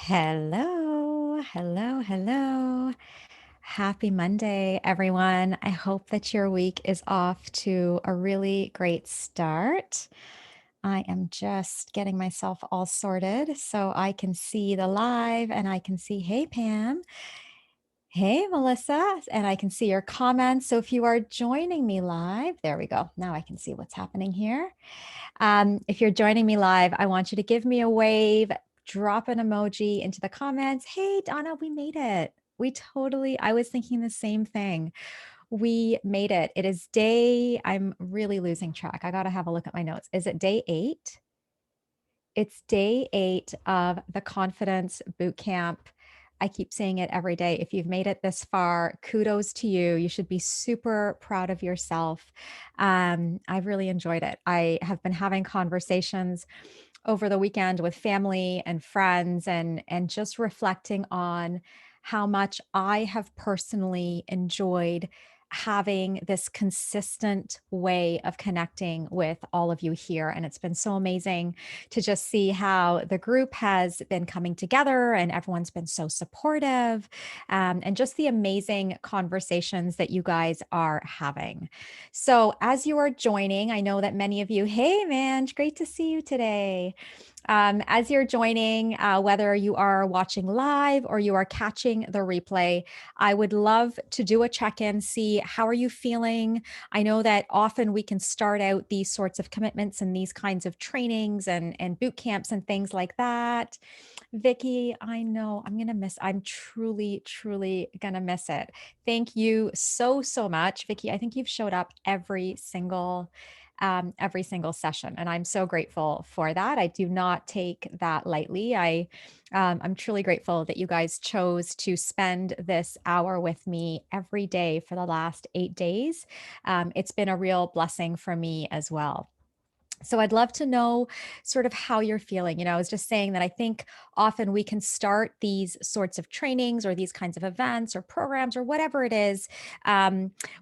Hello, hello, hello. Happy Monday, everyone. I hope that your week is off to a really great start. I am just getting myself all sorted so I can see the live and I can see, hey, Pam. Hey, Melissa, and I can see your comments. So if you are joining me live, there we go. Now I can see what's happening here. If you're joining me live, I want you to give me a wave, drop an emoji into the comments. Hey, Donna, we made it. I was thinking the same thing. We made it. I'm really losing track. I got to have a look at my notes. Is it day 8? It's day 8 of the confidence boot camp. I keep saying it every day. If you've made it this far, kudos to you. You should be super proud of yourself. I've really enjoyed it. I have been having conversations over the weekend with family and friends and just reflecting on how much I have personally enjoyed having this consistent way of connecting with all of you here. And it's been so amazing to just see how the group has been coming together and everyone's been so supportive, and just the amazing conversations that you guys are having. So, as you are joining, I know that many of you, hey, man, great to see you today. As you're joining, whether you are watching live or you are catching the replay, I would love to do a check-in, see how are you feeling. I know that often we can start out these sorts of commitments and these kinds of trainings and boot camps and things like that. Vicky, I know I'm truly, truly gonna miss it. Thank you so, so much. Vicky, I think you've showed up every single session. And I'm so grateful for that. I do not take that lightly. I'm truly grateful that you guys chose to spend this hour with me every day for the last 8 days. It's been a real blessing for me as well. So I'd love to know sort of how you're feeling. I was just saying that I think often we can start these sorts of trainings or these kinds of events or programs or whatever it is,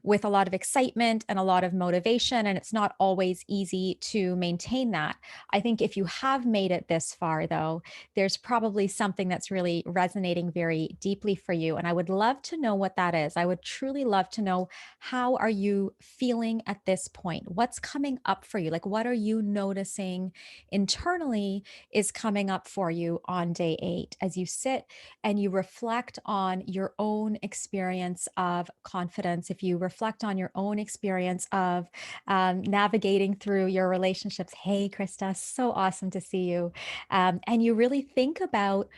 with a lot of excitement and a lot of motivation. And it's not always easy to maintain that. I think if you have made it this far, though, there's probably something that's really resonating very deeply for you. And I would love to know what that is. I would truly love to know, how are you feeling at this point? What's coming up for you? Like, what are you noticing internally is coming up for you on day 8 as you sit and you reflect on your own experience of confidence? If you reflect on your own experience of navigating through your relationships. Hey, Krista, so awesome to see you. And you really think about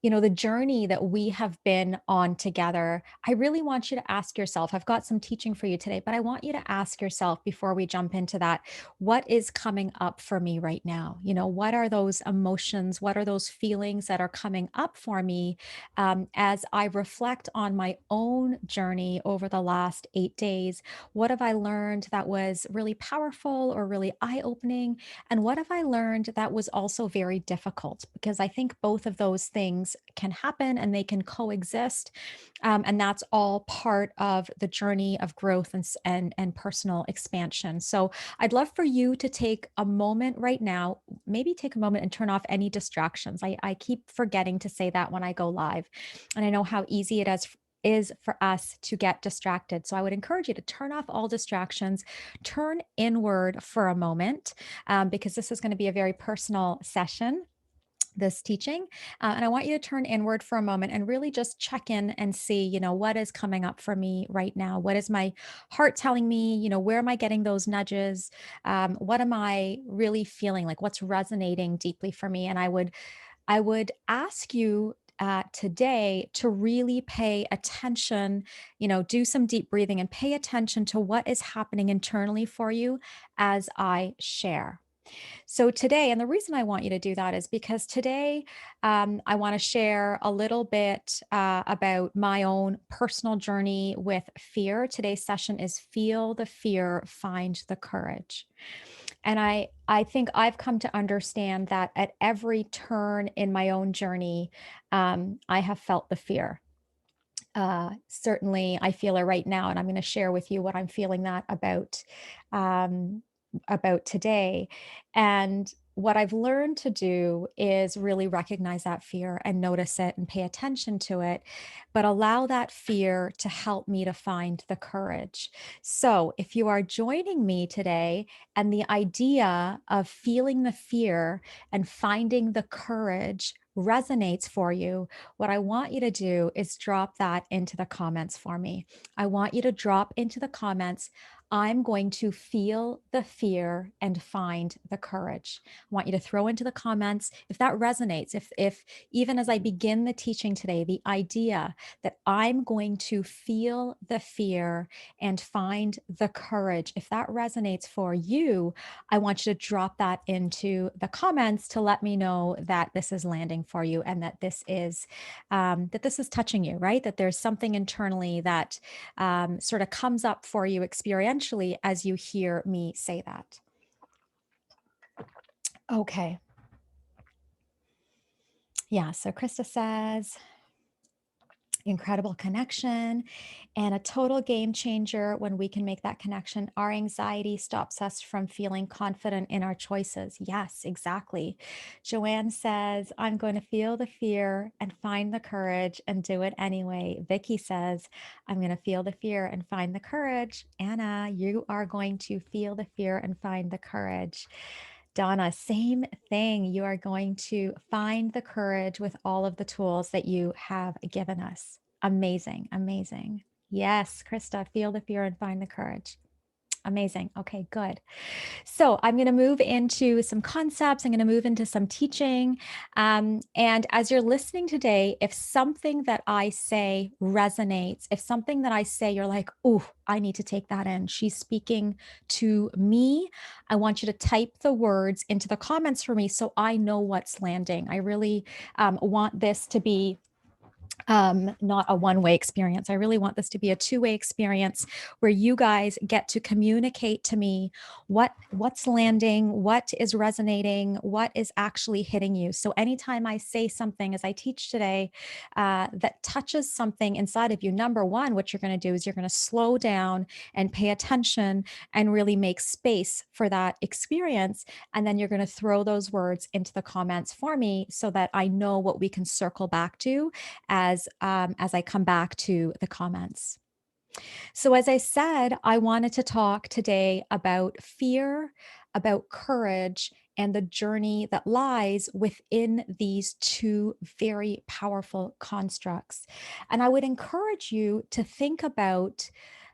the journey that we have been on together. I really want you to ask yourself, I've got some teaching for you today, but I want you to ask yourself before we jump into that, what is coming up for me right now? What are those emotions? What are those feelings that are coming up for me, as I reflect on my own journey over the last 8 days? What have I learned that was really powerful or really eye opening? And what have I learned that was also very difficult? Because I think both of those things can happen and they can coexist. And that's all part of the journey of growth and personal expansion. So I'd love for you to take a moment right now, maybe take a moment and turn off any distractions. I keep forgetting to say that when I go live. And I know how easy it is for us to get distracted. So I would encourage you to turn off all distractions, turn inward for a moment, because this is going to be a very personal session, this teaching. And I want you to turn inward for a moment and really just check in and see, what is coming up for me right now? What is my heart telling me? Where am I getting those nudges? What am I really feeling? Like, what's resonating deeply for me? And I would ask you today to really pay attention, do some deep breathing and pay attention to what is happening internally for you as I share. So today, and the reason I want you to do that is because today, I want to share a little bit about my own personal journey with fear. Today's session is Feel the Fear, Find the Courage. And I think I've come to understand that at every turn in my own journey, I have felt the fear. Certainly, I feel it right now, and I'm going to share with you what I'm feeling that um, about today. And what I've learned to do is really recognize that fear and notice it and pay attention to it, but allow that fear to help me to find the courage. So, if you are joining me today and the idea of feeling the fear and finding the courage resonates for you, what I want you to do is drop that into the comments for me. I want you to drop into the comments, I'm going to feel the fear and find the courage. I want you to throw into the comments if that resonates, if even as I begin the teaching today, the idea that I'm going to feel the fear and find the courage, if that resonates for you, I want you to drop that into the comments to let me know that this is landing for you and that this is touching you, right? That there's something internally that sort of comes up for you experientially as you hear me say that. Okay. Yeah. So Krista says, incredible connection and a total game changer when we can make that connection. Our anxiety stops us from feeling confident in our choices. Yes, exactly. Joanne says, I'm going to feel the fear and find the courage and do it anyway. Vicky says, I'm going to feel the fear and find the courage. Anna, you are going to feel the fear and find the courage. Donna, same thing. You are going to find the courage with all of the tools that you have given us. Amazing, amazing. Yes, Krista, feel the fear and find the courage. Amazing. Okay, good. So I'm going to move into some concepts. I'm going to move into some teaching. And as you're listening today, if something that I say resonates, if something that I say, you're like, oh, I need to take that in. She's speaking to me. I want you to type the words into the comments for me so I know what's landing. I really want this to be not a one-way experience. I really want this to be a two-way experience where you guys get to communicate to me what's landing, what is resonating, what is actually hitting you. So anytime I say something as I teach today that touches something inside of you, number one, what you're going to do is you're going to slow down and pay attention and really make space for that experience. And then you're going to throw those words into the comments for me so that I know what we can circle back to as I come back to the comments. So as I said, I wanted to talk today about fear, about courage, and the journey that lies within these two very powerful constructs. And I would encourage you to think about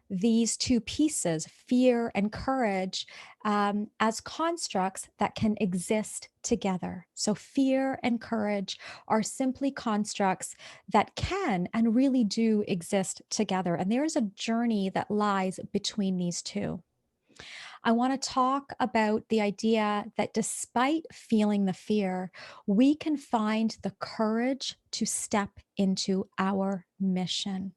these two pieces, fear and courage, as constructs that can exist together. So, fear and courage are simply constructs that can and really do exist together. And there is a journey that lies between these two. I want to talk about the idea that despite feeling the fear, we can find the courage to step into our mission.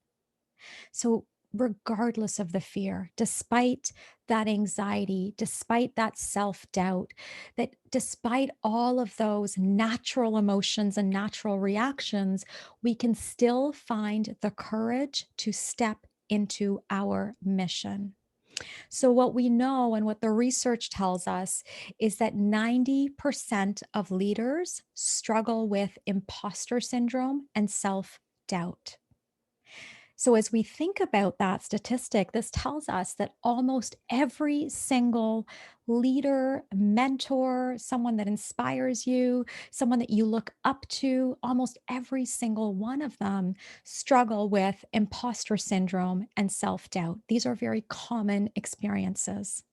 So, regardless of the fear, despite that anxiety, despite that self doubt, that despite all of those natural emotions and natural reactions, we can still find the courage to step into our mission. So, what we know and what the research tells us is that 90% of leaders struggle with imposter syndrome and self doubt. So, as we think about that statistic, this tells us that almost every single leader, mentor, someone that inspires you, someone that you look up to, almost every single one of them struggle with imposter syndrome and self doubt. These are very common experiences.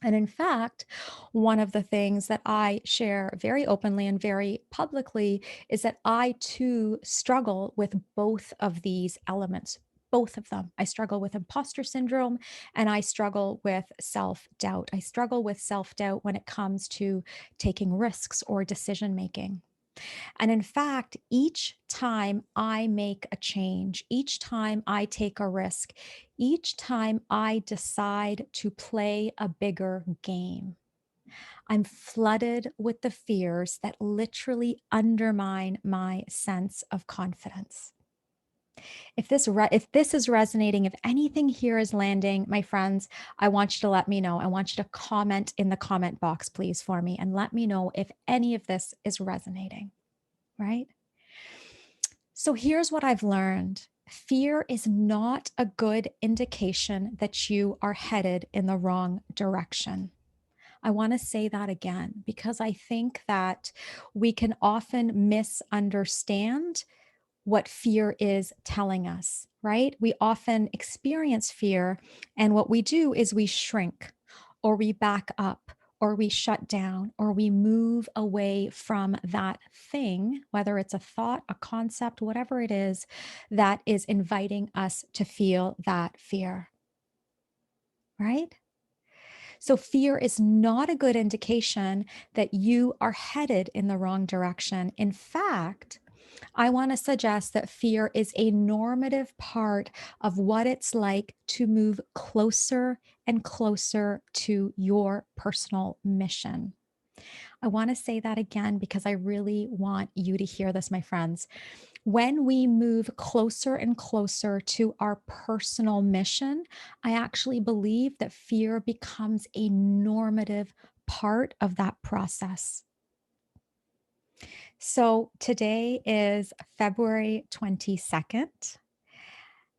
And in fact, one of the things that I share very openly and very publicly is that I too struggle with both of these elements. Both of them. I struggle with imposter syndrome and I struggle with self doubt. I struggle with self doubt when it comes to taking risks or decision making. And in fact, each time I make a change, each time I take a risk, each time I decide to play a bigger game, I'm flooded with the fears that literally undermine my sense of confidence. If this is resonating, if anything here is landing, my friends, I want you to let me know. I want you to comment in the comment box, please, for me, and let me know if any of this is resonating, right? So here's what I've learned. Fear is not a good indication that you are headed in the wrong direction. I want to say that again because I think that we can often misunderstand what fear is telling us, right? We often experience fear, and what we do is we shrink or we back up or we shut down or we move away from that thing, whether it's a thought, a concept, whatever it is that is inviting us to feel that fear, right? So, fear is not a good indication that you are headed in the wrong direction. In fact, I want to suggest that fear is a normative part of what it's like to move closer and closer to your personal mission. I want to say that again because I really want you to hear this, my friends. When we move closer and closer to our personal mission, I actually believe that fear becomes a normative part of that process. So today is February 22nd,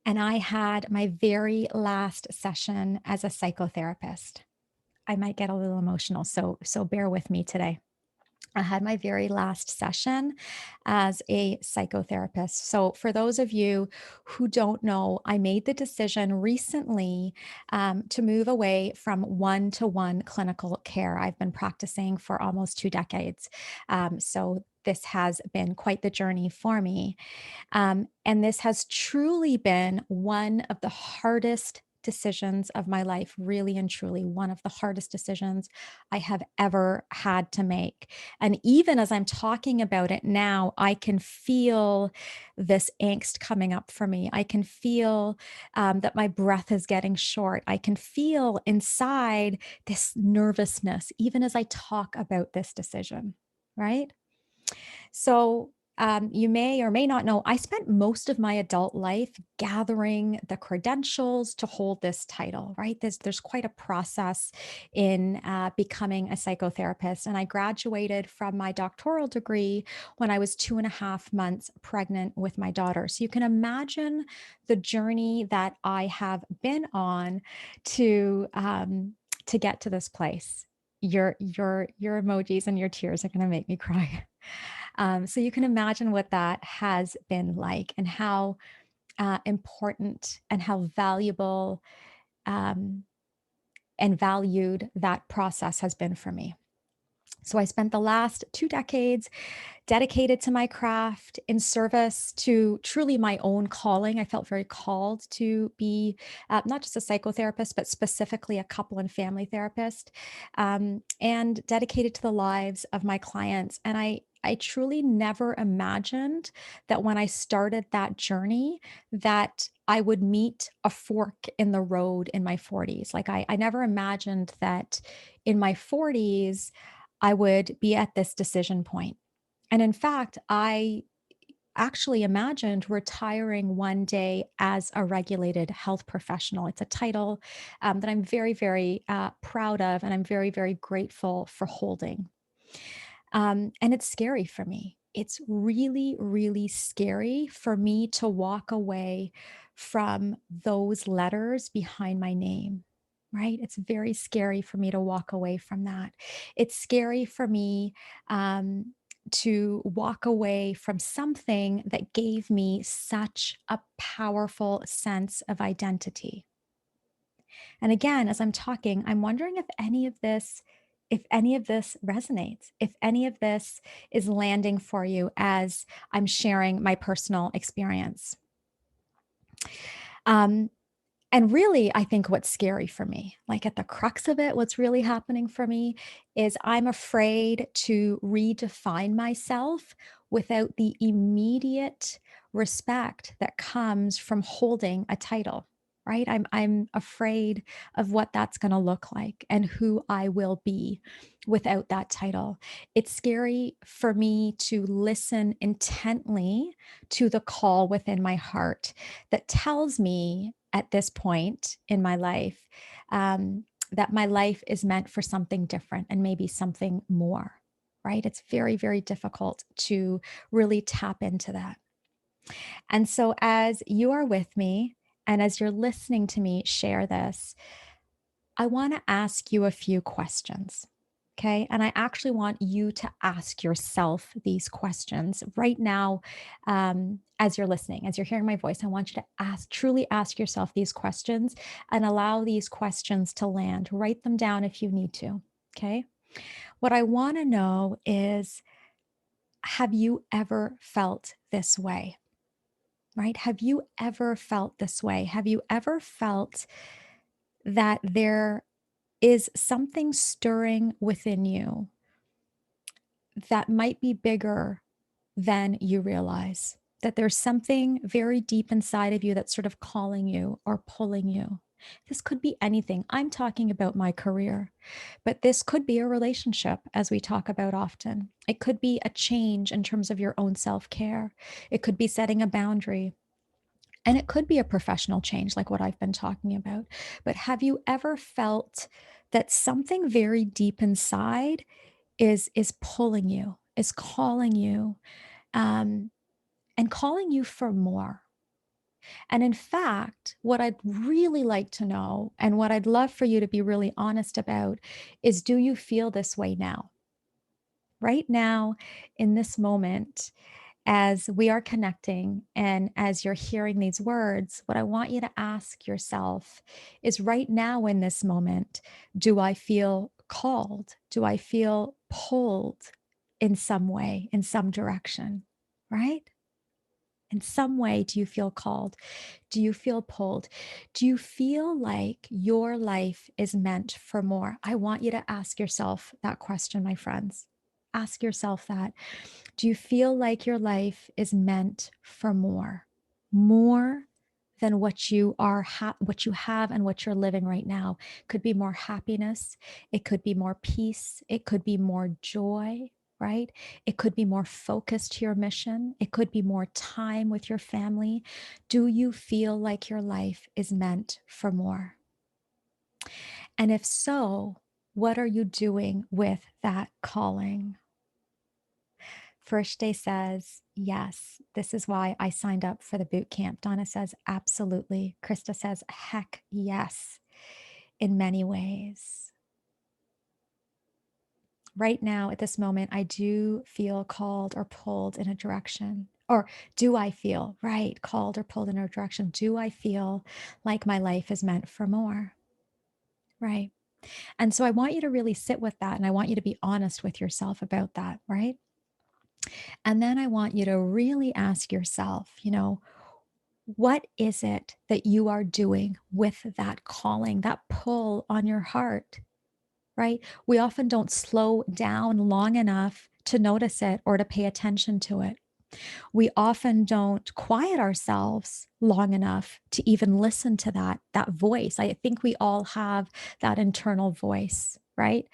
and I had my very last session as a psychotherapist. I might get a little emotional, so bear with me today. I had my very last session as a psychotherapist. So, for those of you who don't know, I made the decision recently to move away from one to one clinical care. I've been practicing for almost 2 decades. So, this has been quite the journey for me. And this has truly been one of the hardest decisions of my life, really and truly, one of the hardest decisions I have ever had to make. And even as I'm talking about it now, I can feel this angst coming up for me. I can feel that my breath is getting short. I can feel inside this nervousness, even as I talk about this decision, right? So, you may or may not know, I spent most of my adult life gathering the credentials to hold this title, right? There's quite a process in becoming a psychotherapist. And I graduated from my doctoral degree when I was 2.5 months pregnant with my daughter. So you can imagine the journey that I have been on to get to this place. Your emojis and your tears are going to make me cry. So you can imagine what that has been like and how important and how valuable um, and valued that process has been for me. So I spent the last 2 decades dedicated to my craft in service to truly my own calling. I felt very called to be not just a psychotherapist, but specifically a couple and family therapist, and dedicated to the lives of my clients. And I truly never imagined that when I started that journey, that I would meet a fork in the road in my 40s. Like I never imagined that in my 40s, I would be at this decision point. And in fact, I actually imagined retiring one day as a regulated health professional. It's a title that I'm very, very proud of, and I'm very, very grateful for holding. And it's scary for me. It's really, really scary for me to walk away from those letters behind my name, right? It's very scary for me to walk away from that. It's scary for me to walk away from something that gave me such a powerful sense of identity. And again, as I'm talking, I'm wondering if any of this resonates, if any of this is landing for you as I'm sharing my personal experience. Um, and really, I think what's scary for me, like at the crux of it, what's really happening for me is I'm afraid to redefine myself without the immediate respect that comes from holding a title, right? I'm afraid of what that's going to look like and who I will be without that title. It's scary for me to listen intently to the call within my heart that tells me at this point in my life that my life is meant for something different and maybe something more, right? It's very, very difficult to really tap into that. And so, as you are with me and as you're listening to me share this, I want to ask you a few questions. Okay. And I actually want you to ask yourself these questions right now as you're listening, as you're hearing my voice. I want you to truly ask yourself these questions and allow these questions to land. Write them down if you need to. Okay. What I want to know is, have you ever felt this way? Right? Have you ever felt this way? Have you ever felt that there is something stirring within you that might be bigger than you realize? That there's something very deep inside of you that's sort of calling you or pulling you. This could be anything. I'm talking about my career, but this could be a relationship, as we talk about often. It could be a change in terms of your own self care. It could be setting a boundary. And it could be a professional change like what I've been talking about. But have you ever felt that something very deep inside is pulling you, is calling you, um, and calling you for more? And in fact, what I'd really like to know, and what I'd love for you to be really honest about, is, do you feel this way now? Right now, in this moment, as we are connecting and as you're hearing these words, what I want you to ask yourself is, right now in this moment, do I feel called? Do I feel pulled in some way, in some direction? Right? In some way, do you feel called? Do you feel pulled? Do you feel like your life is meant for more? I want you to ask yourself that question, my friends. Ask yourself that. Do you feel like your life is meant for more? More than what you are what you have and what you're living right now. Could be more happiness, it could be more peace, it could be more joy, right? It could be more focused to your mission, it could be more time with your family. Do you feel like your life is meant for more? And if so, what are you doing with that calling? First Day says, yes, this is why I signed up for the boot camp. Donna says, absolutely. Krista says, heck yes, in many ways. Right now, at this moment, I do feel called or pulled in a direction. Or do I feel, right, called or pulled in a direction? Do I feel like my life is meant for more? Right. And so I want you to really sit with that. And I want you to be honest with yourself about that. Right. And then I want you to really ask yourself, what is it that you are doing with that calling, that pull on your heart, right? We often don't slow down long enough to notice it or to pay attention to it. We often don't quiet ourselves long enough to even listen to that voice. I think we all have that internal voice, right?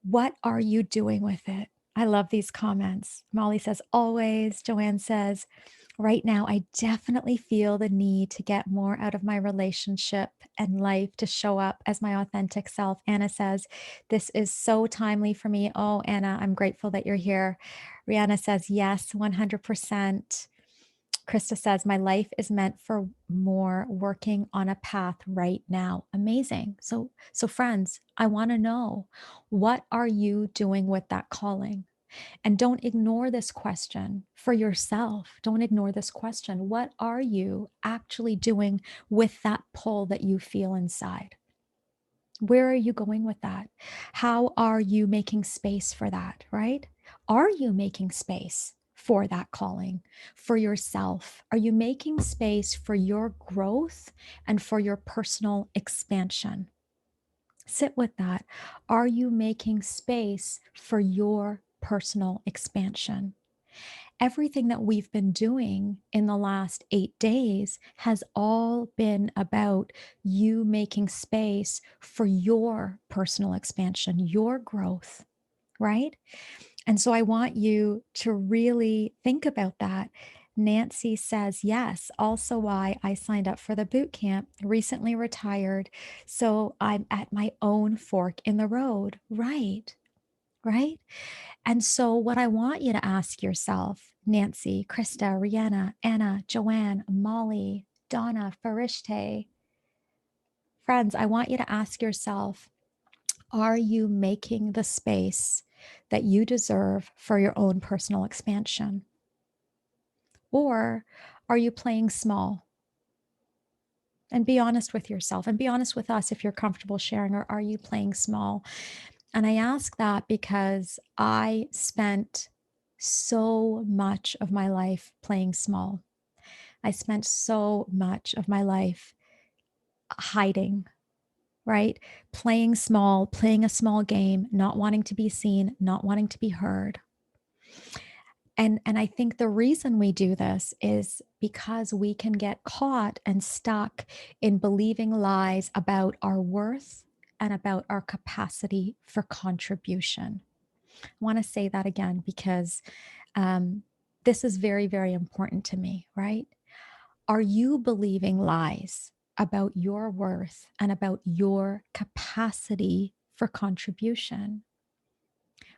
What are you doing with it? I love these comments. Molly says, always. Joanne says, right now, I definitely feel the need to get more out of my relationship and life to show up as my authentic self. Anna says, this is so timely for me. Oh, Anna, I'm grateful that you're here. Rihanna says, yes, 100%. Krista says, my life is meant for more, working on a path right now. Amazing. So friends, I want to know, what are you doing with that calling? And don't ignore this question for yourself. Don't ignore this question. What are you actually doing with that pull that you feel inside? Where are you going with that? How are you making space for that, right? Are you making space for that calling for yourself? Are you making space for your growth and for your personal expansion? Sit with that. Are you making space for your personal expansion? everything that we've been doing in the last 8 days has all been about you making space for your personal expansion, your growth, right? And so I want you to really think about that. Nancy says, yes, also why I signed up for the boot camp, recently retired. So I'm at my own fork in the road. Right, right. And so, what I want you to ask yourself, Nancy, Krista, Rihanna, Anna, Joanne, Molly, Donna, Farishte, friends, I want you to ask yourself, are you making the space that you deserve for your own personal expansion? Or are you playing small? And be honest with yourself and be honest with us if you're comfortable sharing, or are you playing small? And I ask that because I spent so much of my life playing small. I spent so much of my life hiding, right? Playing small, playing a small game, not wanting to be seen, not wanting to be heard. And I think the reason we do this is because we can get caught and stuck in believing lies about our worth and about our capacity for contribution. I want to say that again because um, this is very, very important to me, right? Are you believing lies about your worth and about your capacity for contribution?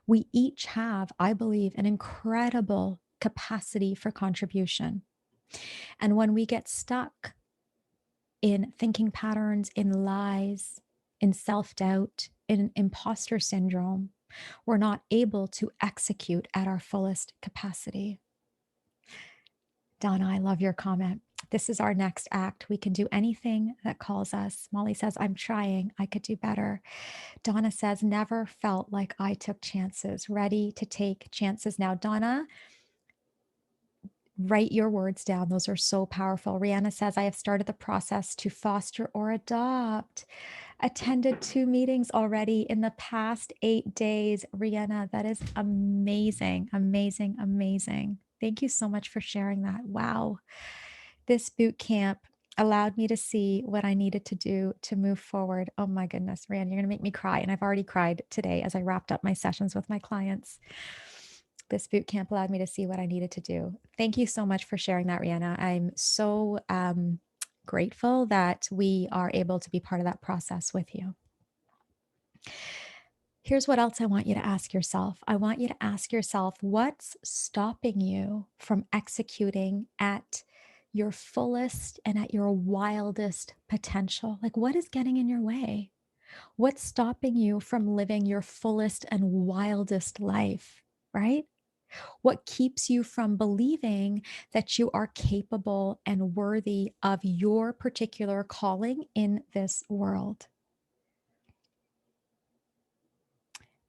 We each have, I believe, an incredible capacity for contribution. And when we get stuck in thinking patterns, in lies, in self doubt, in imposter syndrome, we're not able to execute at our fullest capacity. Donna, I love your comment. This is our next act. We can do anything that calls us. Molly says, I'm trying. I could do better. Donna says, never felt like I took chances, ready to take chances now. Donna, write your words down. Those are so powerful. Rihanna says, I have started the process to foster or adopt. Attended 2 meetings already in the past 8 days. Rihanna, that is amazing, amazing, amazing. Thank you so much for sharing that. Wow. This boot camp allowed me to see what I needed to do to move forward. Oh my goodness, Rihanna, you're going to make me cry. And I've already cried today as I wrapped up my sessions with my clients. This boot camp allowed me to see what I needed to do. Thank you so much for sharing that, Rihanna. I'm so grateful that we are able to be part of that process with you. Here's what else I want you to ask yourself. I want you to ask yourself, what's stopping you from executing at your fullest and at your wildest potential? Like, what is getting in your way? What's stopping you from living your fullest and wildest life, right? What keeps you from believing that you are capable and worthy of your particular calling in this world?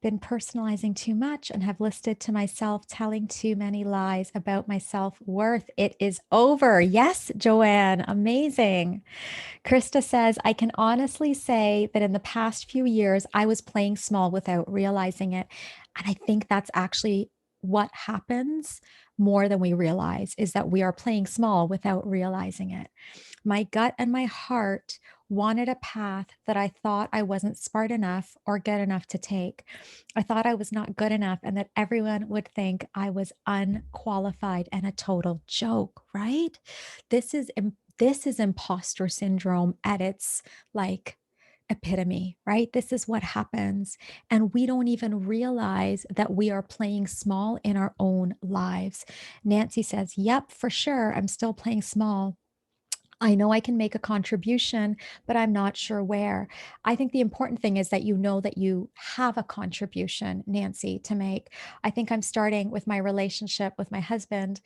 Been personalizing too much and have listed to myself telling too many lies about my self-worth. It is over. Yes, Joanne, amazing. Krista says, I can honestly say that in the past few years, I was playing small without realizing it. And I think that's actually what happens more than we realize, is that we are playing small without realizing it. My gut and my heart wanted a path that I thought I wasn't smart enough or good enough to take. I thought I was not good enough and that everyone would think I was unqualified and a total joke, right? This is imposter syndrome at its like epitome, right? This is what happens. And we don't even realize that we are playing small in our own lives. Nancy says, yep, for sure. I'm still playing small. I know I can make a contribution, but I'm not sure where. I think the important thing is that you know that you have a contribution, Nancy, to make. I think I'm starting with my relationship with my husband.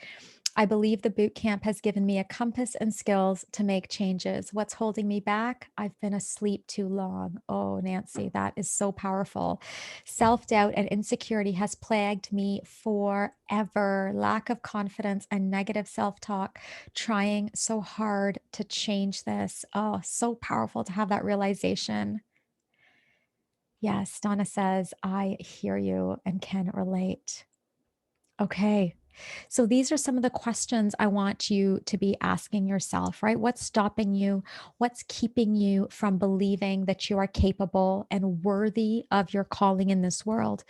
I believe the boot camp has given me a compass and skills to make changes. What's holding me back? I've been asleep too long. Oh, Nancy, that is so powerful. Self doubt and insecurity has plagued me forever. Lack of confidence and negative self talk, trying so hard to change this. Oh, so powerful to have that realization. Yes, Donna says, I hear you and can relate. Okay. So these are some of the questions I want you to be asking yourself, right? What's stopping you? What's keeping you from believing that you are capable and worthy of your calling in this world?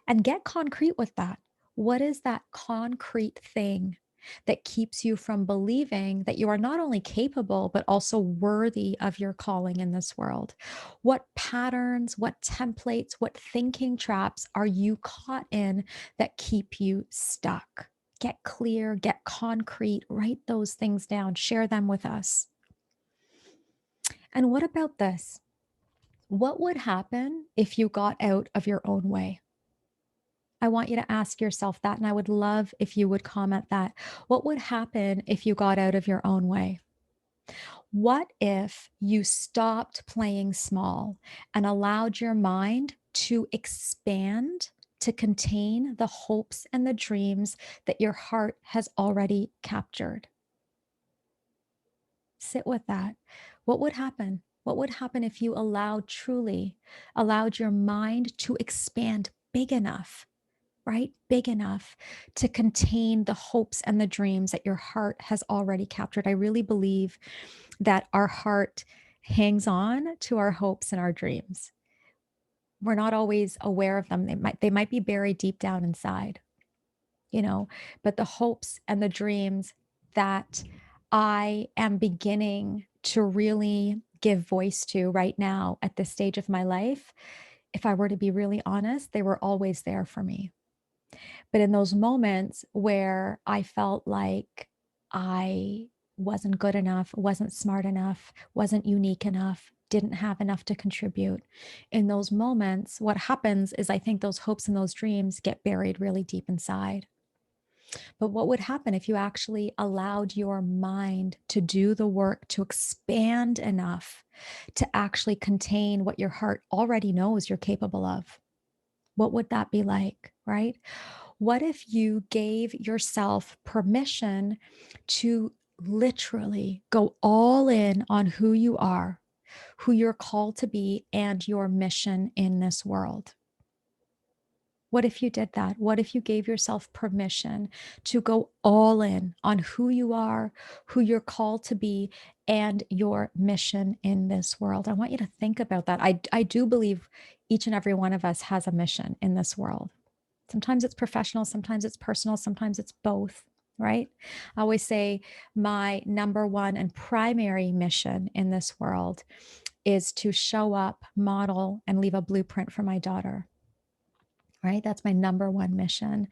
And get concrete with that. What is that concrete thing that keeps you from believing that you are not only capable, but also worthy of your calling in this world? What patterns, what templates, what thinking traps are you caught in that keep you stuck? Get clear, get concrete, write those things down, share them with us. And what about this? What would happen if you got out of your own way? I want you to ask yourself that, and I would love if you would comment that. What would happen if you got out of your own way? What if you stopped playing small and allowed your mind to expand, to contain the hopes and the dreams that your heart has already captured? Sit with that. What would happen? What would happen if you truly allowed your mind to expand big enough, right? Big enough to contain the hopes and the dreams that your heart has already captured. I really believe that our heart hangs on to our hopes and our dreams. We're not always aware of them. They might be buried deep down inside, you know, but the hopes and the dreams that I am beginning to really give voice to right now at this stage of my life, if I were to be really honest, they were always there for me. But in those moments where I felt like I wasn't good enough, wasn't smart enough, wasn't unique enough, didn't have enough to contribute, in those moments, what happens is I think those hopes and those dreams get buried really deep inside. But what would happen if you actually allowed your mind to do the work to expand enough to actually contain what your heart already knows you're capable of? What would that be like, right? What if you gave yourself permission to literally go all in on who you are, who you're called to be, and your mission in this world? What if you did that? What if you gave yourself permission to go all in on who you are, who you're called to be, and your mission in this world? I want you to think about that. I do believe each and every one of us has a mission in this world. Sometimes it's professional, sometimes it's personal, sometimes it's both, right? I always say my number one and primary mission in this world is to show up, model, and leave a blueprint for my daughter, right? That's my number one mission.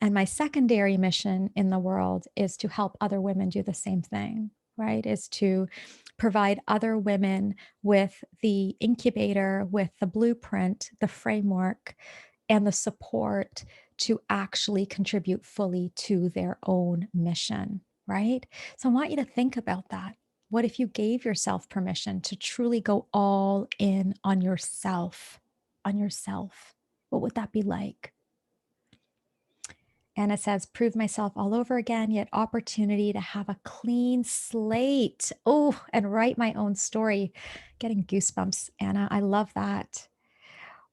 And my secondary mission in the world is to help other women do the same thing, right? Is to provide other women with the incubator, with the blueprint, the framework, and the support to actually contribute fully to their own mission, right? So I want you to think about that. What if you gave yourself permission to truly go all in on yourself, on yourself? What would that be like? Anna says, prove myself all over again, yet opportunity to have a clean slate. Oh, and write my own story. Getting goosebumps, Anna. I love that.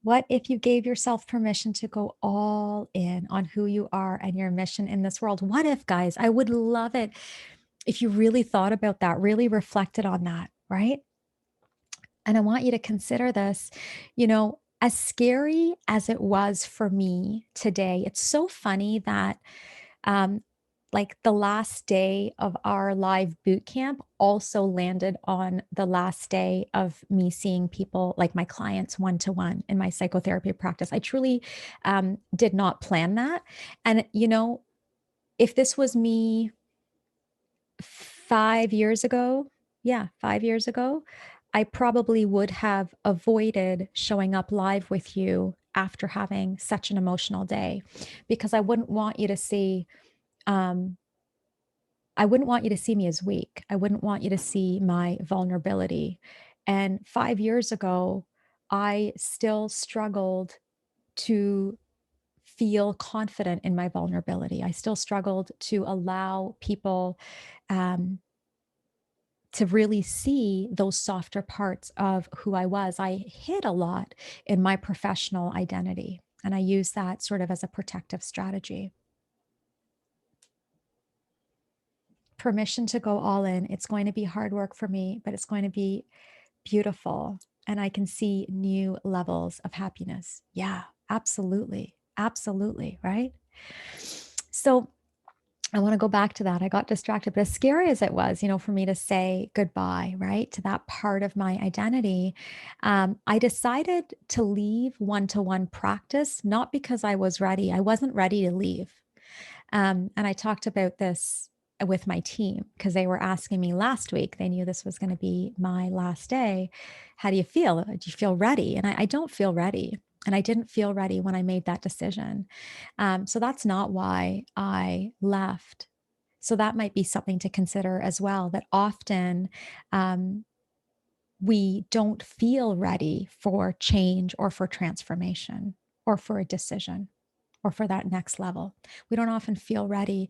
What if you gave yourself permission to go all in on who you are and your mission in this world? What if, guys, I would love it if you really thought about that, really reflected on that, right? And I want you to consider this, as scary as it was for me today. It's so funny that um, like the last day of our live boot camp also landed on the last day of me seeing people like my clients one to one in my psychotherapy practice. I truly did not plan that. And, if this was me 5 years ago, yeah, 5 years ago, I probably would have avoided showing up live with you after having such an emotional day because um, I wouldn't want you to see me as weak. I wouldn't want you to see my vulnerability. And 5 years ago, I still struggled to feel confident in my vulnerability. I still struggled to allow people um, to really see those softer parts of who I was. I hid a lot in my professional identity, and I use that sort of as a protective strategy. permission to go all in. It's going to be hard work for me, but it's going to be beautiful. And I can see new levels of happiness. Yeah, absolutely. Absolutely. Right. So I want to go back to that. I got distracted, but as scary as it was, for me to say goodbye, right, to that part of my identity, I decided to leave one to one practice, not because I was ready. I wasn't ready to leave. And I talked about this with my team because they were asking me last week. They knew this was going to be my last day. How do you feel? Do you feel ready? And I don't feel ready. And I didn't feel ready when I made that decision. So that's not why I left. So that might be something to consider as well, that often um, we don't feel ready for change or for transformation or for a decision or for that next level. We don't often feel ready.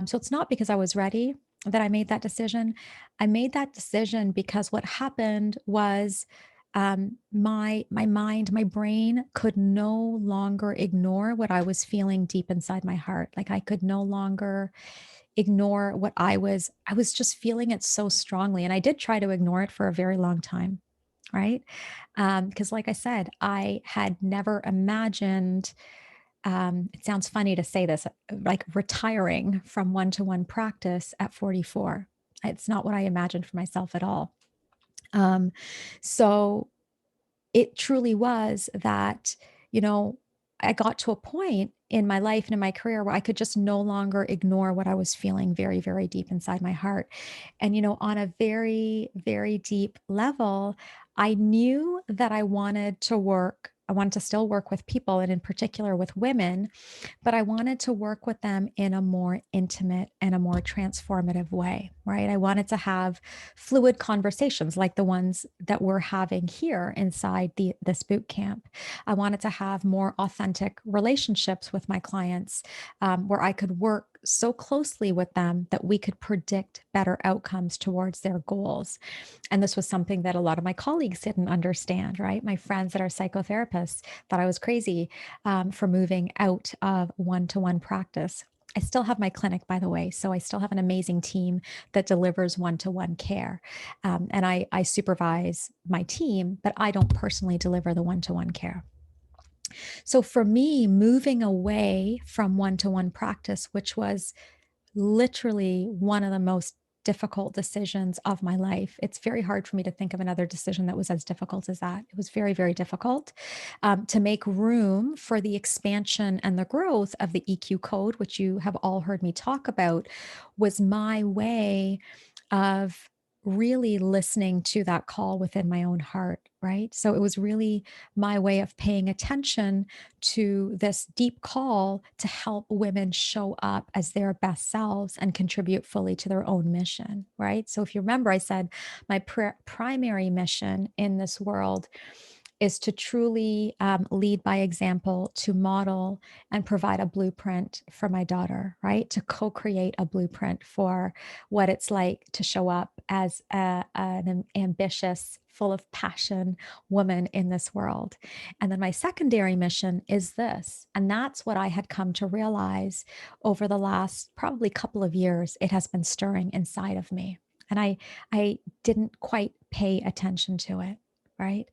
So it's not because I was ready that I made that decision. I made that decision because what happened was my mind, my brain could no longer ignore what I was feeling deep inside my heart. Like I could no longer ignore what I was just feeling it so strongly. And I did try to ignore it for a very long time. Right. Because like I said, I had never imagined it sounds funny to say this, like retiring from one to one practice at 44. It's not what I imagined for myself at all. Um, so it truly was that, you know, I got to a point in my life and in my career where I could just no longer ignore what I was feeling very, very deep inside my heart. And, on a very, very deep level, I knew that I wanted to work. I wanted to still work with people and in particular with women, but I wanted to work with them in a more intimate and a more transformative way, right? I wanted to have fluid conversations like the ones that we're having here inside this boot camp. I wanted to have more authentic relationships with my clients where I could work so closely with them that we could predict better outcomes towards their goals. And this was something that a lot of my colleagues didn't understand, right? My friends that are psychotherapists thought I was crazy for moving out of one to one practice. I still have my clinic, by the way. So I still have an amazing team that delivers one to one care. And I supervise my team, but I don't personally deliver the one to one care. So for me, moving away from one to one practice, which was literally one of the most difficult decisions of my life. It's very hard for me to think of another decision that was as difficult as that. It was very, very difficult to make room for the expansion and the growth of the EQ code, which you have all heard me talk about, was my way of really listening to that call within my own heart, right? So it was really my way of paying attention to this deep call to help women show up as their best selves and contribute fully to their own mission, right? So if you remember, I said my primary mission in this world is to truly lead by example, to model and provide a blueprint for my daughter, right? To co create a blueprint for what it's like to show up as an ambitious, full of passion woman in this world. And then my secondary mission is this. And that's what I had come to realize over the last probably couple of years. It has been stirring inside of me. And I didn't quite pay attention to it, right?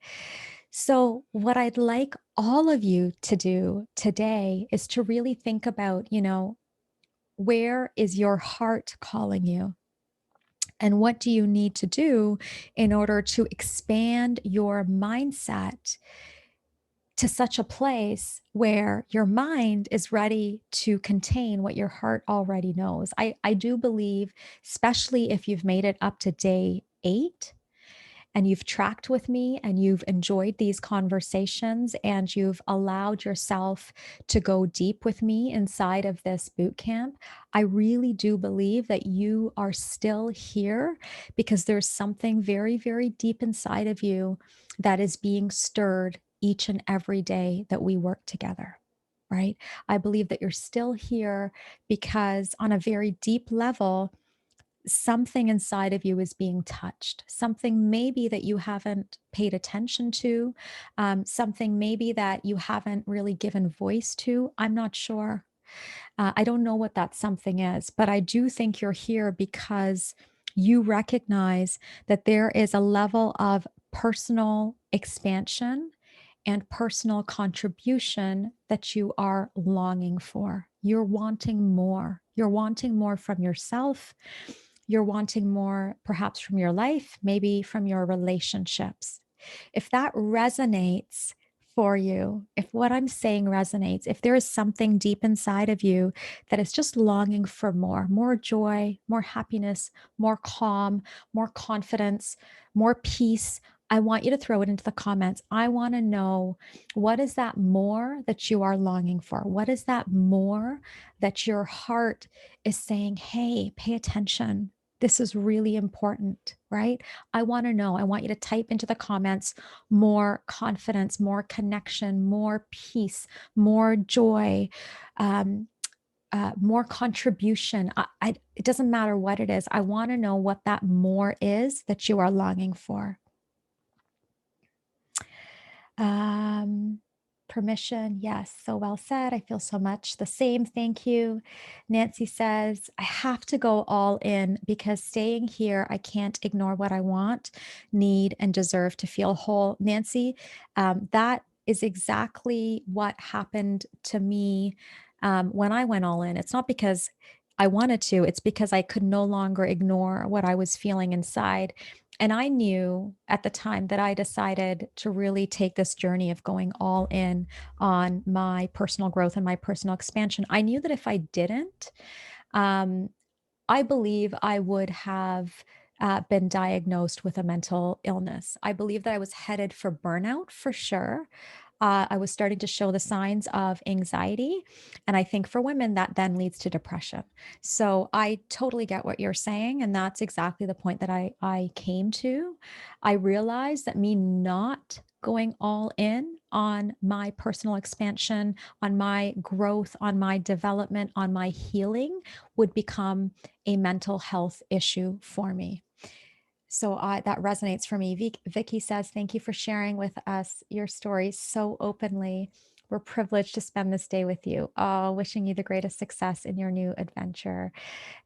So, what I'd like all of you to do today is to really think about, where is your heart calling you? And what do you need to do in order to expand your mindset to such a place where your mind is ready to contain what your heart already knows? I do believe, especially if you've made it up to day 8, and you've tracked with me and you've enjoyed these conversations and you've allowed yourself to go deep with me inside of this boot camp, I really do believe that you are still here because there's something very, very deep inside of you that is being stirred each and every day that we work together. Right. I believe that you're still here because, on a very deep level, something inside of you is being touched, something maybe that you haven't paid attention to, something maybe that you haven't really given voice to. I'm not sure. I don't know what that something is, but I do think you're here because you recognize that there is a level of personal expansion and personal contribution that you are longing for. You're wanting more. You're wanting more from yourself. You're wanting more, perhaps from your life, maybe from your relationships. If that resonates for you, if what I'm saying resonates, if there is something deep inside of you that is just longing for more joy, more happiness, more calm, more confidence, more peace, I want you to throw it into the comments. I want to know, what is that more that you are longing for? What is that more that your heart is saying, hey, pay attention? This is really important, right? I want to know. I want you to type into the comments more confidence, more connection, more peace, more joy, um, more contribution. It doesn't matter what it is. I want to know what that more is that you are longing for. Um, Permission. Yes. So well said. I feel so much the same. Thank you. Nancy says, I have to go all in because staying here, I can't ignore what I want, need, and deserve to feel whole. Nancy, that is exactly what happened to me when I went all in. It's not because I wanted to, it's because I could no longer ignore what I was feeling inside. And I knew at the time that I decided to really take this journey of going all in on my personal growth and my personal expansion. I knew that if I didn't, um, I believe I would have been diagnosed with a mental illness. I believe that I was headed for burnout for sure. I was starting to show the signs of anxiety. And I think for women, that then leads to depression. So I totally get what you're saying. And that's exactly the point that I came to. I realized that me not going all in on my personal expansion, on my growth, on my development, on my healing would become a mental health issue for me. So that resonates for me. Vicky says, thank you for sharing with us your story so openly. We're privileged to spend this day with you. Oh, wishing you the greatest success in your new adventure.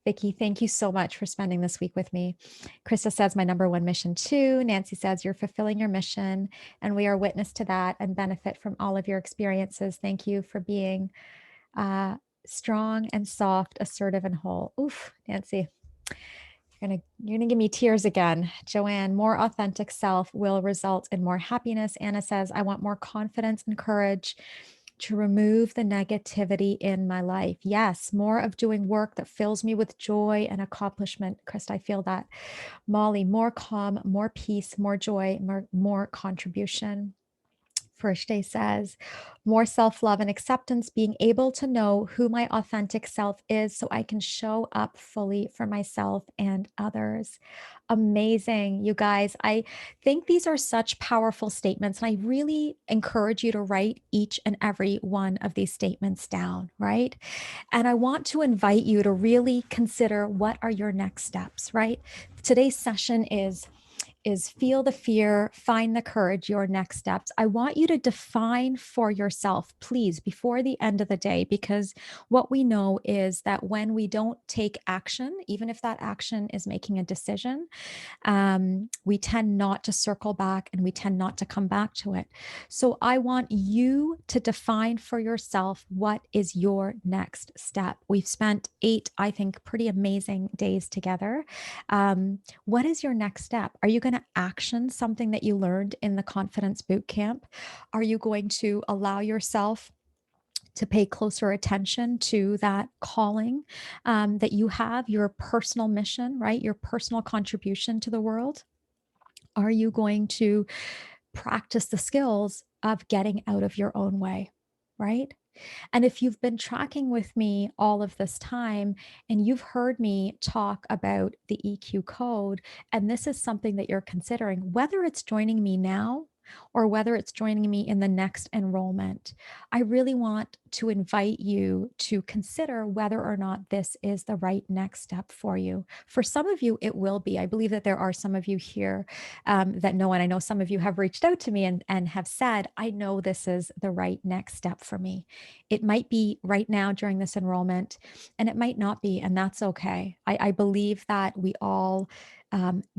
Vicky, thank you so much for spending this week with me. Krista says, my number one mission too. Nancy says, you're fulfilling your mission, and we are witness to that and benefit from all of your experiences. Thank you for being strong and soft, assertive and whole. Oof, Nancy. You're gonna give me tears again. Joanne, more authentic self will result in more happiness. Anna says, I want more confidence and courage to remove the negativity in my life. Yes, more of doing work that fills me with joy and accomplishment. Krista, I feel that. Molly, more calm, more peace, more joy, more contribution. First Day says, more self love and acceptance, being able to know who my authentic self is so I can show up fully for myself and others. Amazing, you guys. I think these are such powerful statements, and I really encourage you to write each and every one of these statements down, right? And I want to invite you to really consider, what are your next steps, right? Today's session is feel the fear, find the courage, your next steps. I want you to define for yourself, please, before the end of the day, because what we know is that when we don't take action, even if that action is making a decision, we tend not to circle back and we tend not to come back to it. So I want you to define for yourself, what is your next step. We've spent 8, I think, pretty amazing days together. What is your next step? Are you going to action something that you learned in the confidence boot camp? Are you going to allow yourself to pay closer attention to that calling that you have, your personal mission, right? Your personal contribution to the world? Are you going to practice the skills of getting out of your own way, right? And if you've been tracking with me all of this time and you've heard me talk about the EQ code, and this is something that you're considering, whether it's joining me now or whether it's joining me in the next enrollment, I really want to invite you to consider whether or not this is the right next step for you. For some of you, it will be. I believe that there are some of you here that know, and I know some of you have reached out to me and have said, I know this is the right next step for me. It might be right now during this enrollment, and it might not be, and that's okay. I believe that we all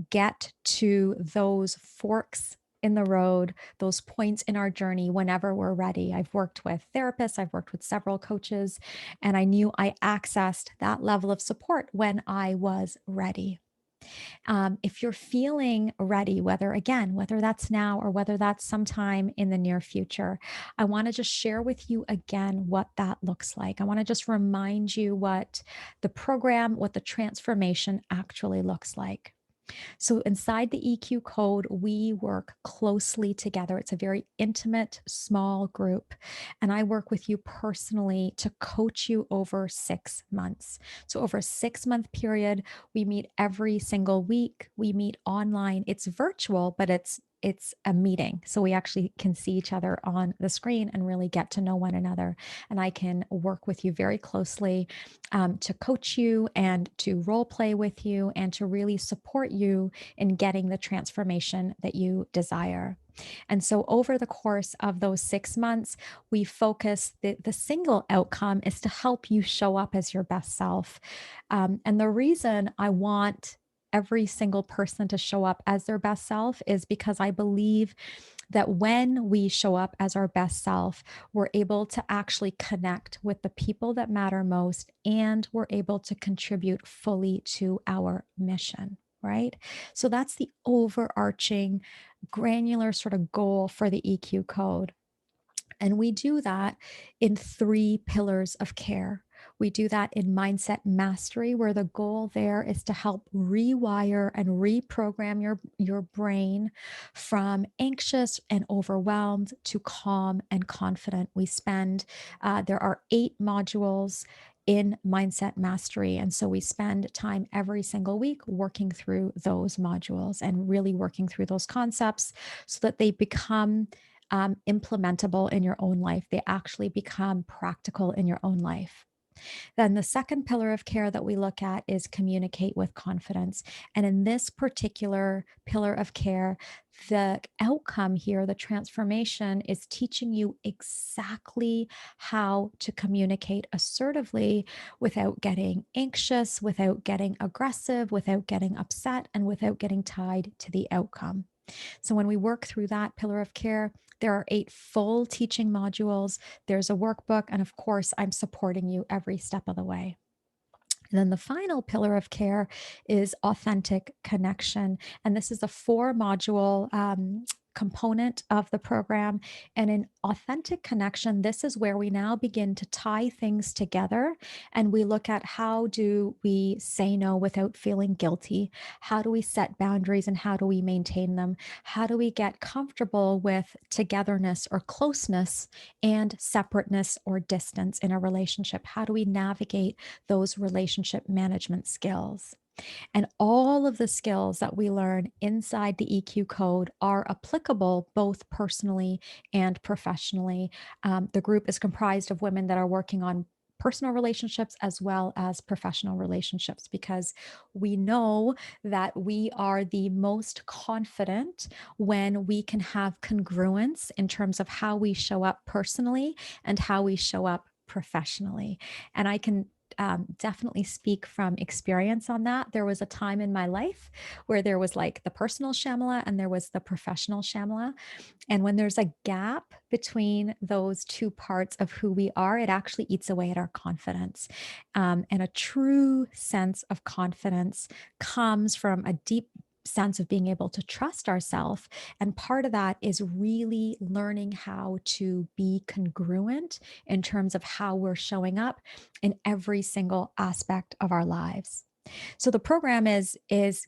get to those forks in the road, those points in our journey whenever we're ready. I've worked with therapists, I've worked with several coaches, and I knew I accessed that level of support when I was ready. If you're feeling ready, whether that's now or whether that's sometime in the near future, I want to just share with you again what that looks like. I want to just remind you what the program, what the transformation actually looks like. So, inside the EQ code, we work closely together. It's a very intimate, small group. And I work with you personally to coach you over 6 months. So, over a 6 month period, we meet every single week. We meet online. It's virtual, but it's a meeting. So we actually can see each other on the screen and really get to know one another. And I can work with you very closely to coach you and to role play with you and to really support you in getting the transformation that you desire. And so, over the course of those 6 months, we focus the single outcome is to help you show up as your best self. And the reason I want every single person to show up as their best self is because I believe that when we show up as our best self, we're able to actually connect with the people that matter most, and we're able to contribute fully to our mission. Right. So that's the overarching granular sort of goal for the EQ code. And we do that in three pillars of care. We do that in mindset mastery, where the goal there is to help rewire and reprogram your brain from anxious and overwhelmed to calm and confident. There are 8 modules in mindset mastery. And so we spend time every single week working through those modules and really working through those concepts so that they become implementable in your own life. They actually become practical in your own life. Then the second pillar of care that we look at is communicate with confidence. And in this particular pillar of care, the outcome here, the transformation, is teaching you exactly how to communicate assertively without getting anxious, without getting aggressive, without getting upset, and without getting tied to the outcome. So when we work through that pillar of care, there are 8 full teaching modules. There's a workbook. And of course, I'm supporting you every step of the way. And then the final pillar of care is authentic connection. And this is a 4 module component of the program. And in authentic connection, this is where we now begin to tie things together. And we look at, how do we say no without feeling guilty? How do we set boundaries and how do we maintain them? How do we get comfortable with togetherness or closeness and separateness or distance in a relationship? How do we navigate those relationship management skills? And all of the skills that we learn inside the EQ code are applicable both personally and professionally. The group is comprised of women that are working on personal relationships as well as professional relationships, because we know that we are the most confident when we can have congruence in terms of how we show up personally and how we show up professionally. And I can definitely speak from experience on that. There was a time in my life where there was like the personal Shamala and there was the professional Shamala. And when there's a gap between those 2 parts of who we are, it actually eats away at our confidence. And a true sense of confidence comes from a deep sense of being able to trust ourselves. And part of that is really learning how to be congruent in terms of how we're showing up in every single aspect of our lives. So the program is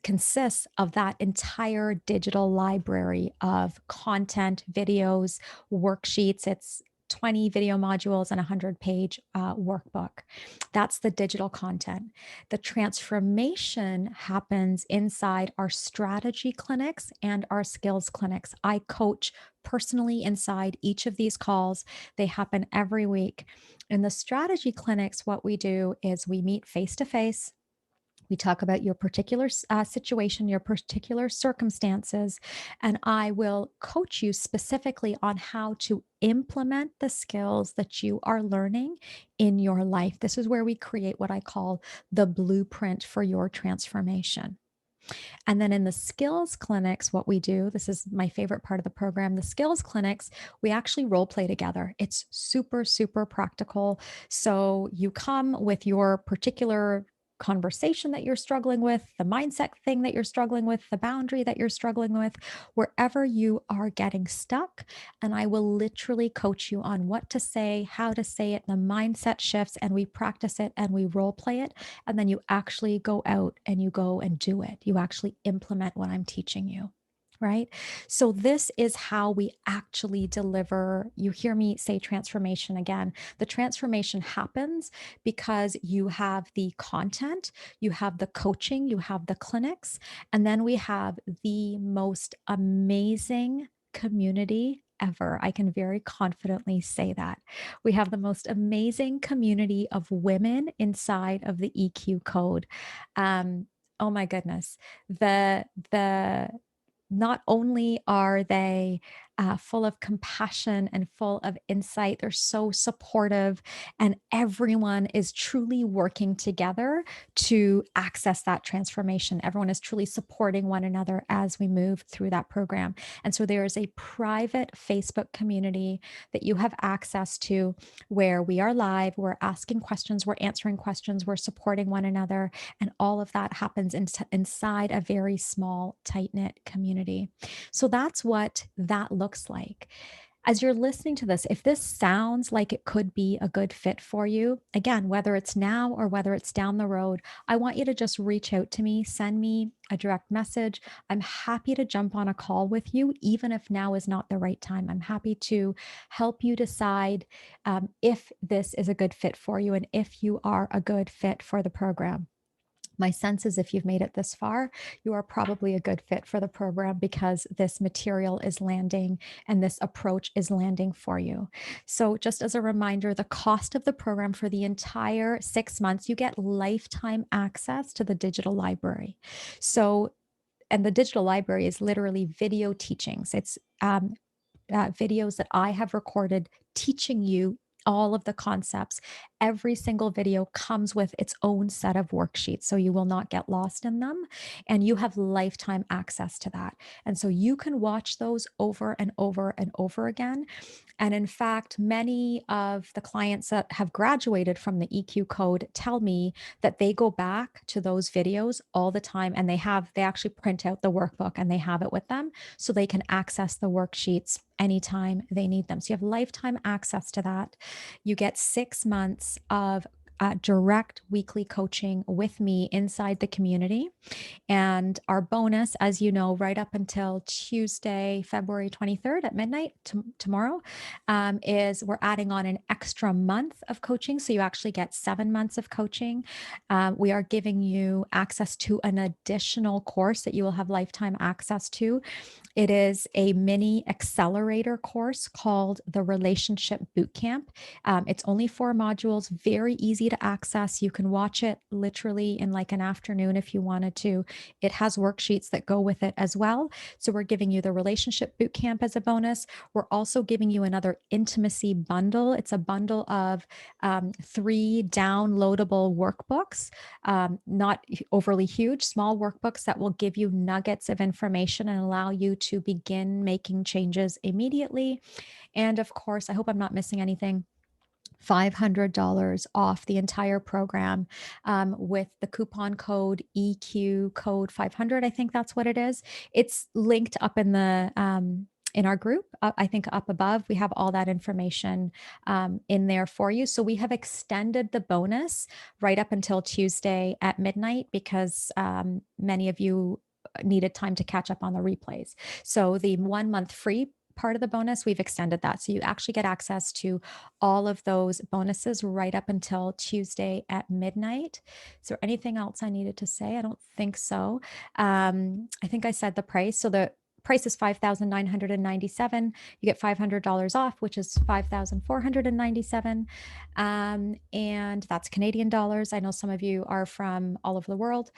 consists of that entire digital library of content, videos, worksheets. It's 20 video modules and a 100-page workbook. That's the digital content. The transformation happens inside our strategy clinics and our skills clinics. I coach personally inside each of these calls. They happen every week. In the strategy clinics, what we do is we meet face to face. We talk about your particular situation, your particular circumstances, and I will coach you specifically on how to implement the skills that you are learning in your life. This is where we create what I call the blueprint for your transformation. And then in the skills clinics, what we do, this is my favorite part of the program, the skills clinics, we actually role play together. It's super, super practical. So you come with your particular conversation that you're struggling with, the mindset thing that you're struggling with, the boundary that you're struggling with, wherever you are getting stuck. And I will literally coach you on what to say, how to say it, the mindset shifts, and we practice it and we role play it. And then you actually go out and you go and do it. You actually implement what I'm teaching you. Right. So, this is how we actually deliver. You hear me say transformation again. The transformation happens because you have the content, you have the coaching, you have the clinics, and then we have the most amazing community ever. I can very confidently say that. We have the most amazing community of women inside of the EQ code. Oh my goodness. The not only are they full of compassion and full of insight, they're so supportive, and everyone is truly working together to access that transformation. Everyone is truly supporting one another as we move through that program. And so there is a private Facebook community that you have access to where we are live, we're asking questions, we're answering questions, we're supporting one another. And all of that happens inside a very small, tight knit community. So that's what that looks like. As you're listening to this, if this sounds like it could be a good fit for you, again, whether it's now or whether it's down the road, I want you to just reach out to me, send me a direct message. I'm happy to jump on a call with you, even if now is not the right time. I'm happy to help you decide if this is a good fit for you and if you are a good fit for the program. My sense is if you've made it this far, you are probably a good fit for the program because this material is landing and this approach is landing for you. So, just as a reminder, the cost of the program for the entire 6 months, you get lifetime access to the digital library. So, and the digital library is literally video teachings. It's videos that I have recorded teaching you all of the concepts. Every single video comes with its own set of worksheets, so you will not get lost in them. And you have lifetime access to that. And so you can watch those over and over and over again. And in fact, many of the clients that have graduated from the EQ code tell me that they go back to those videos all the time and they actually print out the workbook and they have it with them so they can access the worksheets anytime they need them. So you have lifetime access to that. You get 6 months of direct weekly coaching with me inside the community. And our bonus, as you know, right up until Tuesday, February 23rd at midnight, tomorrow, is we're adding on an extra month of coaching. So you actually get 7 months of coaching. We are giving you access to an additional course that you will have lifetime access to. It is a mini accelerator course called the Relationship Bootcamp. It's only 4 modules, very easy to access. You can watch it literally in like an afternoon if you wanted to. It has worksheets that go with it as well. So we're giving you the Relationship Bootcamp as a bonus. We're also giving you another intimacy bundle. It's a bundle of 3 downloadable workbooks, not overly huge, small workbooks that will give you nuggets of information and allow you to begin making changes immediately. And of course, I hope I'm not missing anything. $500 off the entire program with the coupon code EQ code 500. I think that's what it is. It's linked up in our group. I think up above, we have all that information in there for you. So we have extended the bonus right up until Tuesday at midnight because many of you needed time to catch up on the replays. So the 1 month free part of the bonus, we've extended that. So you actually get access to all of those bonuses right up until Tuesday at midnight. Is there anything else I needed to say? I don't think so. I think I said the price. So the price is $5,997. You get $500 off, which is $5,497. And that's Canadian dollars. I know some of you are from all over the world.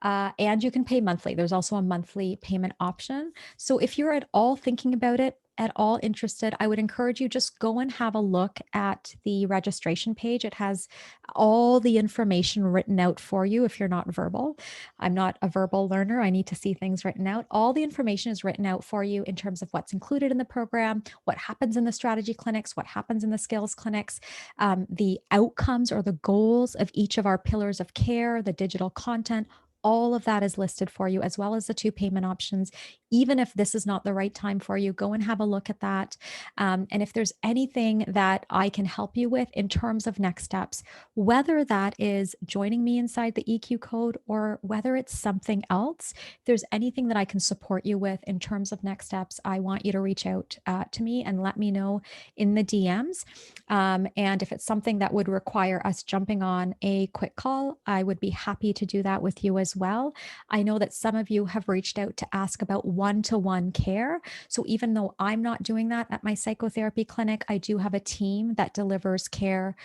And you can pay monthly. There's also a monthly payment option. So if you're at all thinking about it, at all interested, I would encourage you just go and have a look at the registration page. It has all the information written out for you if you're not verbal. I'm not a verbal learner. I need to see things written out. All the information is written out for you in terms of what's included in the program, what happens in the strategy clinics, what happens in the skills clinics, the outcomes or the goals of each of our pillars of care, the digital content. All of that is listed for you, as well as the 2 payment options. Even if this is not the right time for you, go and have a look at that. And if there's anything that I can help you with in terms of next steps, whether that is joining me inside the EQ code or whether it's something else, if there's anything that I can support you with in terms of next steps, I want you to reach out to me and let me know in the DMs. And if it's something that would require us jumping on a quick call, I would be happy to do that with you as well. I know that some of you have reached out to ask about one-to-one care. So even though I'm not doing that at my psychotherapy clinic, I do have a team that delivers care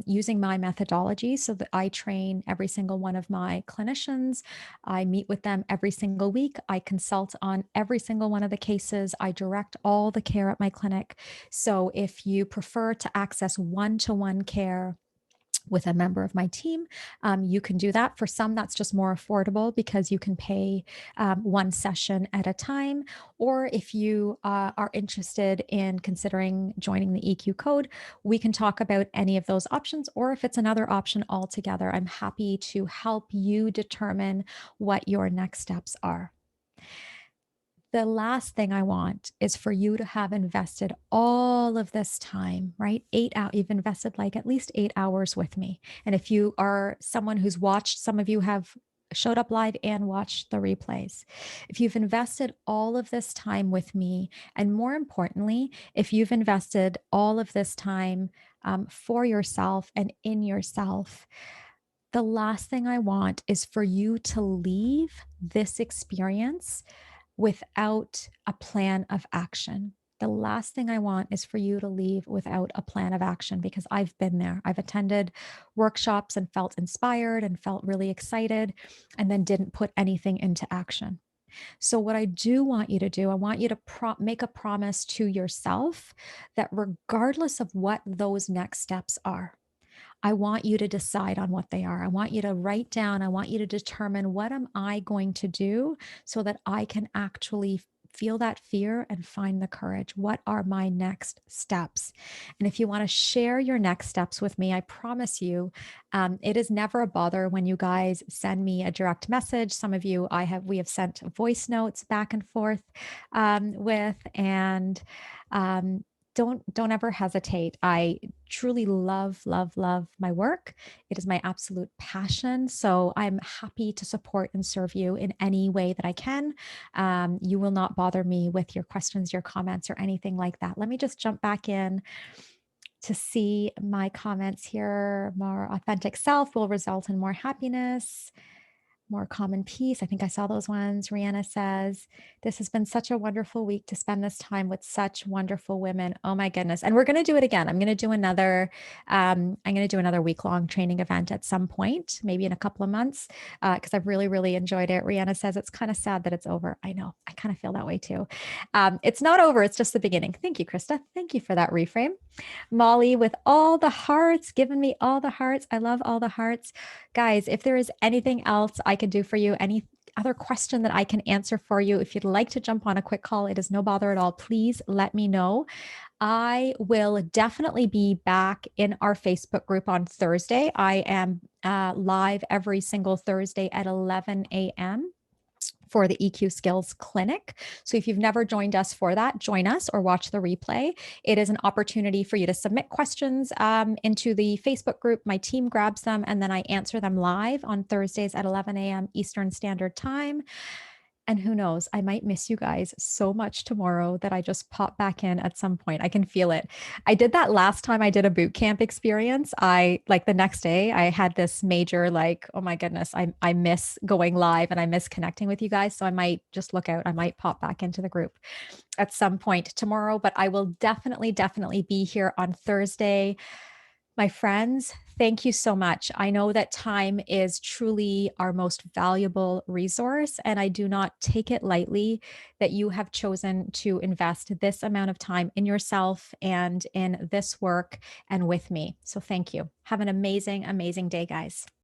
using my methodology so that I train every single one of my clinicians. I meet with them every single week. I consult on every single one of the cases. I direct all the care at my clinic. So if you prefer to access one-to-one care with a member of my team, you can do that. For some, that's just more affordable because you can pay one session at a time. Or if you are interested in considering joining the EQ code, we can talk about any of those options. Or if it's another option altogether, I'm happy to help you determine what your next steps are. The last thing I want is for you to have invested all of this time, right? 8 hours, you've invested like at least 8 hours with me. And if you are someone who's watched, some of you have showed up live and watched the replays. If you've invested all of this time with me, and more importantly, if you've invested all of this time for yourself and in yourself, the last thing I want is for you to leave this experience without a plan of action. The last thing I want is for you to leave without a plan of action because I've been there. I've attended workshops and felt inspired and felt really excited and then didn't put anything into action. So, what I do want you to do, I want you to make a promise to yourself that regardless of what those next steps are, I want you to decide on what they are. I want you to write down, I want you to determine what am I going to do so that I can actually feel that fear and find the courage. What are my next steps? And if you want to share your next steps with me, I promise you, it is never a bother when you guys send me a direct message. Some of you, we have sent voice notes back and forth with, and don't ever hesitate. I truly love my work. It is my absolute passion. So I'm happy to support and serve you in any way that I can. You will not bother me with your questions, your comments, or anything like that. Let me just jump back in to see my comments here. More authentic self will result in more happiness. More common peace. I think I saw those ones. Rihanna says, this has been such a wonderful week to spend this time with such wonderful women. Oh my goodness. And we're going to do it again. I'm going to do another week-long training event at some point, maybe in a couple of months, because I've really enjoyed it. Rihanna says it's kind of sad that it's over. I know. I kind of feel that way too. It's not over. It's just the beginning. Thank you, Krista. Thank you for that reframe. Molly with all the hearts, giving me all the hearts. I love all the hearts. Guys, if there is anything else I can do for you, any other question that I can answer for you, if you'd like to jump on a quick call, it is no bother at all. Please let me know. I will definitely be back in our Facebook group on Thursday. I am live every single Thursday at 11 a.m. for the EQ Skills Clinic. So if you've never joined us for that, join us or watch the replay. It is an opportunity for you to submit questions into the Facebook group. My team grabs them and then I answer them live on Thursdays at 11 a.m. Eastern Standard Time. And who knows, I might miss you guys so much tomorrow that I just pop back in at some point. I can feel it. I did that last time I did a boot camp experience. I like the next day I had this major like, oh my goodness, I miss going live and I miss connecting with you guys. So I might just look out. I might pop back into the group at some point tomorrow, but I will definitely be here on Thursday. My friends, thank you so much. I know that time is truly our most valuable resource, and I do not take it lightly that you have chosen to invest this amount of time in yourself and in this work and with me. So thank you. Have an amazing, amazing day, guys.